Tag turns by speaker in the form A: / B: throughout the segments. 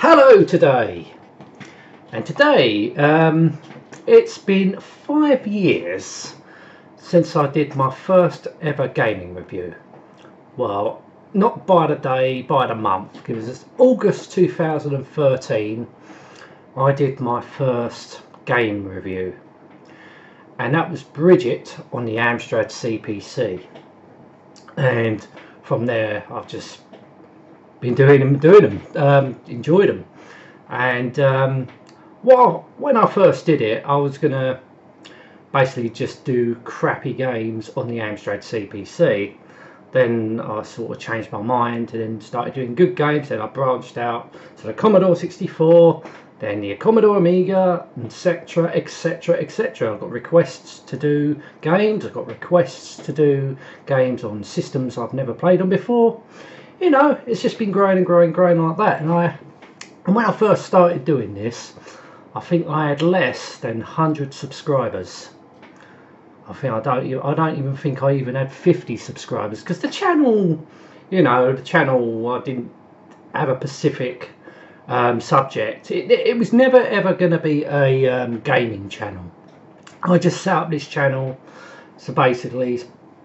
A: Hello today, and today it's been 5 years since I did my first ever gaming review. Well, not by the day, by the month, because it's August 2013 I did my first game review, and that was Bridget on the Amstrad CPC. And from there I've just been doing them, enjoyed them. And well, when I first did it, I was gonna basically just do crappy games on the Amstrad CPC. Then I sort of changed my mind and then started doing good games. Then I branched out to the Commodore 64, then the Commodore Amiga, etc, etc, etc. I've got requests to do games. I've got requests to do games on systems I've never played on before. You know, it's just been growing and growing and growing like that. And when I first started doing this, I think I had less than 100 subscribers. I don't even think I even had 50 subscribers, because the channel, you know, I didn't have a specific subject. It was never ever going to be a gaming channel. I just set up this channel so basically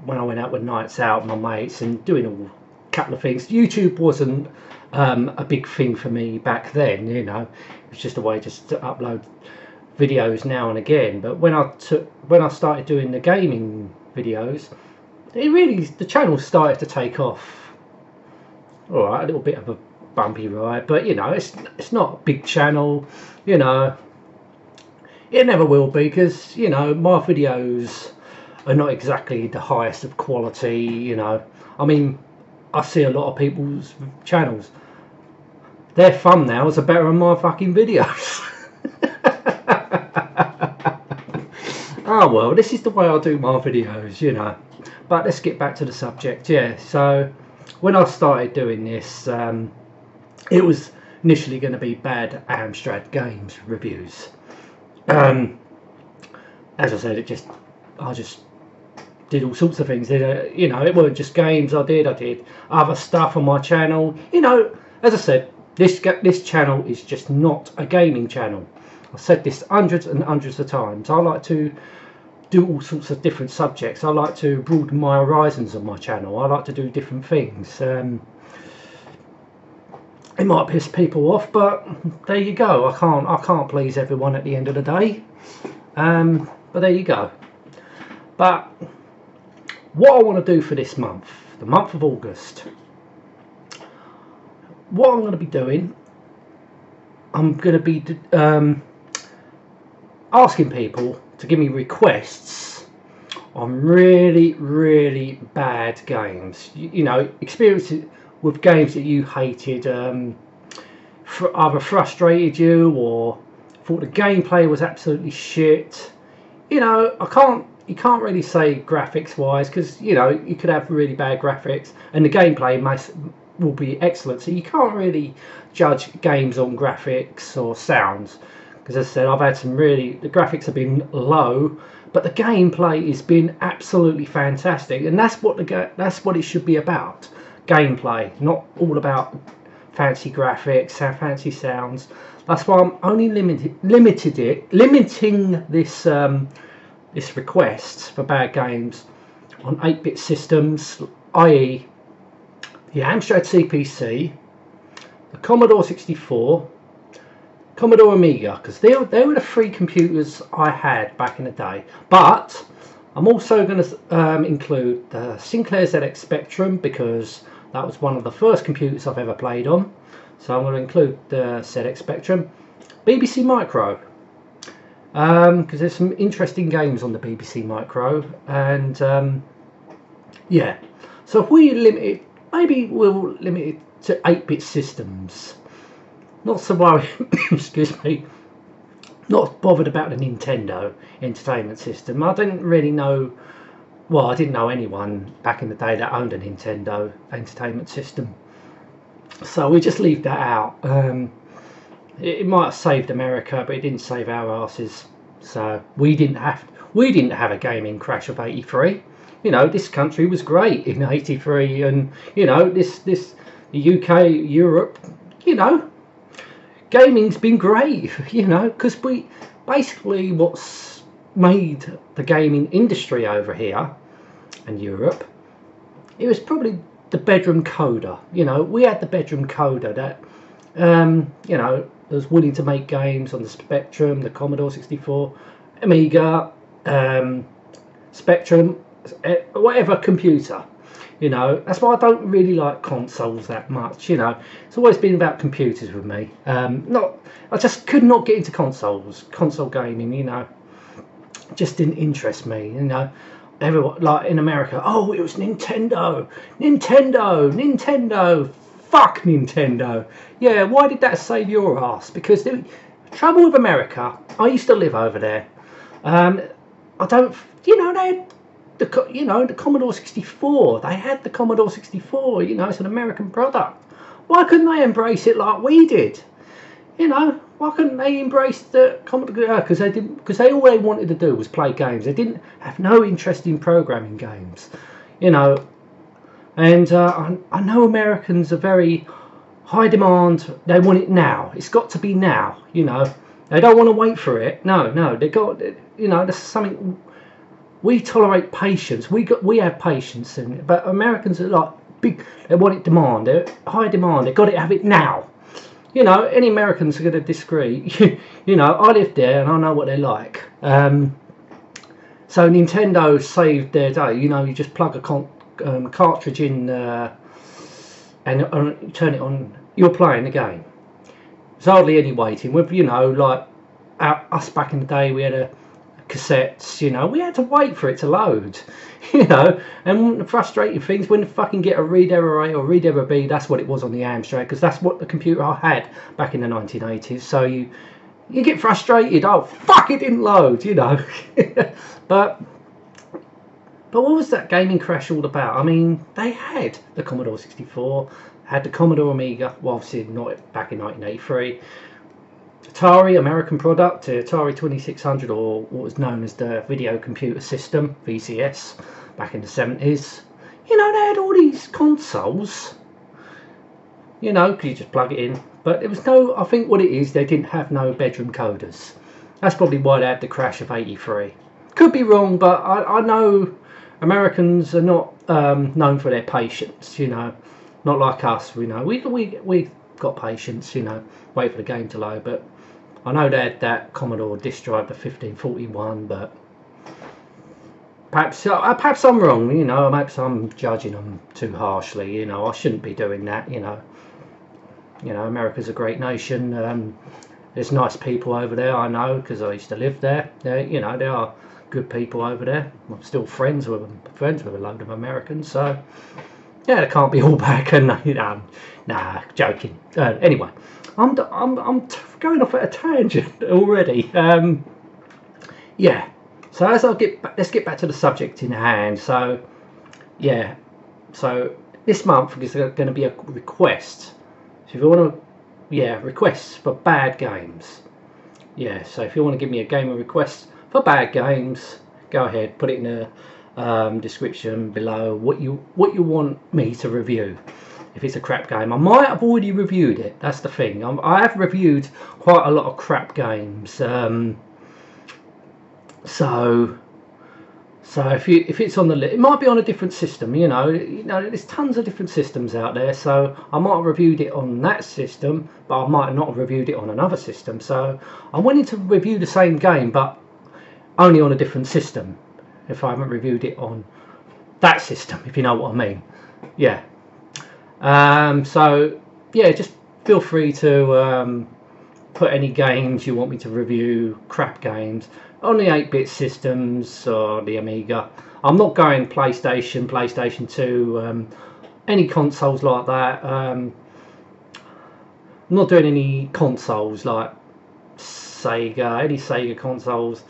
A: when I went out with nights out with my mates and doing all couple of things. YouTube wasn't a big thing for me back then, you know. It was just a way just to upload videos now and again. But when I started doing the gaming videos, the channel started to take off. All right, a little bit of a bumpy ride, but you know, it's not a big channel, you know. It never will be, because you know, my videos are not exactly the highest of quality, you know. I mean, I see a lot of people's channels, their thumbnails are better than my fucking videos. Oh well, this is the way I do my videos, you know. But let's get back to the subject. Yeah, so when I started doing this, it was initially going to be bad Amstrad games reviews. As I said, I just did all sorts of things. You know, it weren't just games. I did other stuff on my channel. You know, as I said, this channel is just not a gaming channel. I've said this hundreds and hundreds of times. I like to do all sorts of different subjects. I like to broaden my horizons on my channel. I like to do different things. It might piss people off, but there you go. I can't please everyone at the end of the day. But there you go. But what I want to do for this month, the month of August, what I'm going to be doing, I'm going to be asking people to give me requests on really bad games. You know, experiences with games that you hated, either frustrated you or thought the gameplay was absolutely shit. You know, you can't really say graphics wise, because you know, you could have really bad graphics and the gameplay will be excellent, so you can't really judge games on graphics or sounds. Because as I said, I've had some the graphics have been low, but the gameplay has been absolutely fantastic, and that's what it should be about. Gameplay, not all about fancy graphics, fancy sounds. That's why I'm only limiting this this request for bad games on 8-bit systems, i.e. the Amstrad CPC, the Commodore 64, Commodore Amiga, because they were the three computers I had back in the day. But I'm also going to include the Sinclair ZX Spectrum, because that was one of the first computers I've ever played on. So I'm going to include the ZX Spectrum, BBC Micro, because there's some interesting games on the BBC Micro, and yeah. So if we limit it, maybe we'll limit it to 8-bit systems. Not so worried, excuse me, not bothered about the Nintendo Entertainment System. I didn't really know, well, I didn't know anyone back in the day that owned a Nintendo Entertainment System. So we just leave that out. It might have saved America, but it didn't save our asses. So we didn't have a gaming crash of '83. You know, this country was great in '83, and you know, the UK, Europe, you know, gaming's been great, you know, because we basically what's made the gaming industry over here and Europe, it was probably the bedroom coder. You know, we had the bedroom coder that you know, was willing to make games on the Spectrum, the Commodore 64, Amiga, Spectrum, whatever computer. You know, that's why I don't really like consoles that much. You know, it's always been about computers with me. I just could not get into console gaming. You know, just didn't interest me. You know, everyone like in America, oh, it was Nintendo. Fuck Nintendo. Yeah, why did that save your ass? Because the trouble with America, I used to live over there. I don't, you know, they had the Commodore 64. They had the Commodore 64. You know, it's an American product. Why couldn't they embrace it like we did? You know, why couldn't they embrace the Commodore? Because they didn't. Because all they wanted to do was play games. They didn't have no interest in programming games. You know, and I know Americans are very high demand. They want it now. It's got to be now. You know, they don't want to wait for it. No, they got. You know, that's something. We tolerate patience. We have patience, but Americans are like big. They want it demand. They're high demand. They got to have it now. You know, any Americans are going to disagree. You know, I live there and I know what they're like. So Nintendo saved their day. You know, you just plug a cartridge in and turn it on. You're playing the game. There's hardly any waiting. With, you know, like us back in the day, we had cassettes, you know, we had to wait for it to load, you know, and the frustrating things when you fucking get a read error A or read error B, that's what it was on the Amstrad, because that's what the computer I had back in the 1980s. So you get frustrated, oh fuck, it didn't load, you know. but what was that gaming crash all about? I mean, they had the Commodore 64, had the Commodore Amiga, well obviously not back in 1983, Atari, American product, Atari 2600, or what was known as the Video Computer System, VCS, back in the 70s. You know, they had all these consoles, you know, because you just plug it in. But there was no, I think what it is, they didn't have no bedroom coders. That's probably why they had the crash of 83. Could be wrong, but I know Americans are not known for their patience, you know. Not like us, you know. We've got patience, you know, wait for the game to load, but I know they had that Commodore disk drive, the 1541, but perhaps I'm wrong, you know, perhaps I'm judging them too harshly, you know, I shouldn't be doing that, you know. You know, America's a great nation, there's nice people over there, I know, because I used to live there. You know, there are good people over there. I'm still friends with a load of Americans, so yeah, they can't be all back, and you know, nah, joking. Anyway, I'm going off at a tangent already. Yeah. So let's get back to the subject in hand. So yeah. So this month is going to be a request. So if you want to, yeah, requests for bad games. Yeah. So if you want to give me a game of requests for bad games, go ahead. Put it in the description below what you want me to review. If it's a crap game, I might have already reviewed it. That's the thing. I have reviewed quite a lot of crap games. So if it's on the list, it might be on a different system. You know, there's tons of different systems out there. So I might have reviewed it on that system, but I might not have reviewed it on another system. So I'm willing to review the same game, but only on a different system. If I haven't reviewed it on that system, if you know what I mean. Yeah. So yeah, just feel free to put any games you want me to review, crap games, on the 8-bit systems or the Amiga. I'm not going PlayStation 2, any consoles like that. I'm not doing any consoles like Sega, any Sega consoles,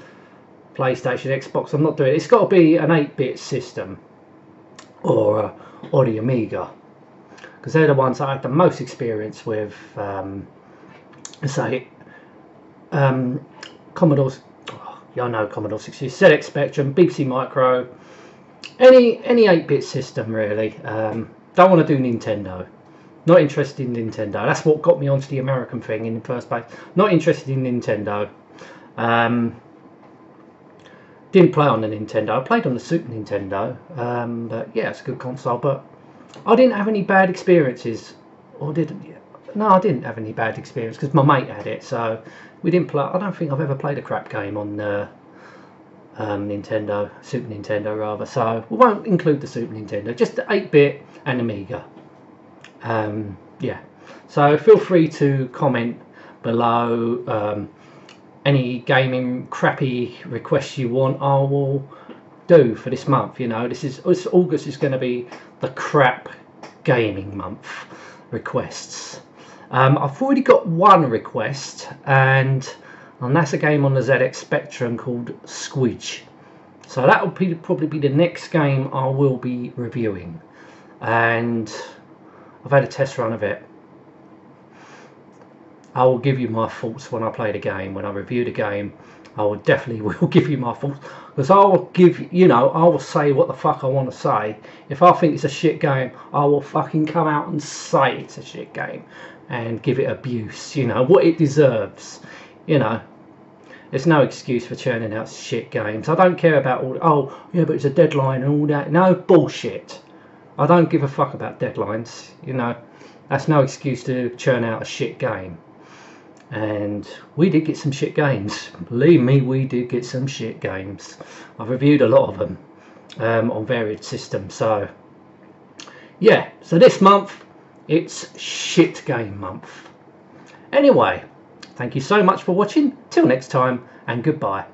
A: PlayStation, Xbox. I'm not doing it. It's got to be an 8-bit system or the Amiga, because they're the ones I have the most experience with. Commodore's, I know Commodore 60, ZX Spectrum, BBC Micro, any 8-bit system really. Don't want to do Nintendo. Not interested in Nintendo. That's what got me onto the American thing in the first place. Not interested in Nintendo. Didn't play on the Nintendo. I played on the Super Nintendo. But yeah, it's a good console. But I didn't have any bad experiences. Or did no, I didn't have any bad experience because my mate had it. So we didn't play. I don't think I've ever played a crap game on Nintendo, Super Nintendo rather. So we won't include the Super Nintendo. Just the 8-bit and Amiga. Yeah, so feel free to comment below any gaming crappy requests you want. I will do for this month. You know, this August is going to be the crap gaming month requests. I've already got one request, and that's a game on the ZX Spectrum called Squidge. So that will probably be the next game I will be reviewing, and I've had a test run of it. I will give you my thoughts when I play the game. When I review the game, I will definitely will give you my thoughts, because I will give, you know, I will say what the fuck I want to say. If I think it's a shit game, I will fucking come out and say it's a shit game and give it abuse, you know, what it deserves. You know, there's no excuse for churning out shit games. I don't care about all, oh yeah, but it's a deadline and all that. No, bullshit. I don't give a fuck about deadlines, you know. That's no excuse to churn out a shit game. And we did get some shit games. Believe me, we did get some shit games. I've reviewed a lot of them on various systems. So, yeah. So this month, it's shit game month. Anyway, thank you so much for watching. Till next time, and goodbye.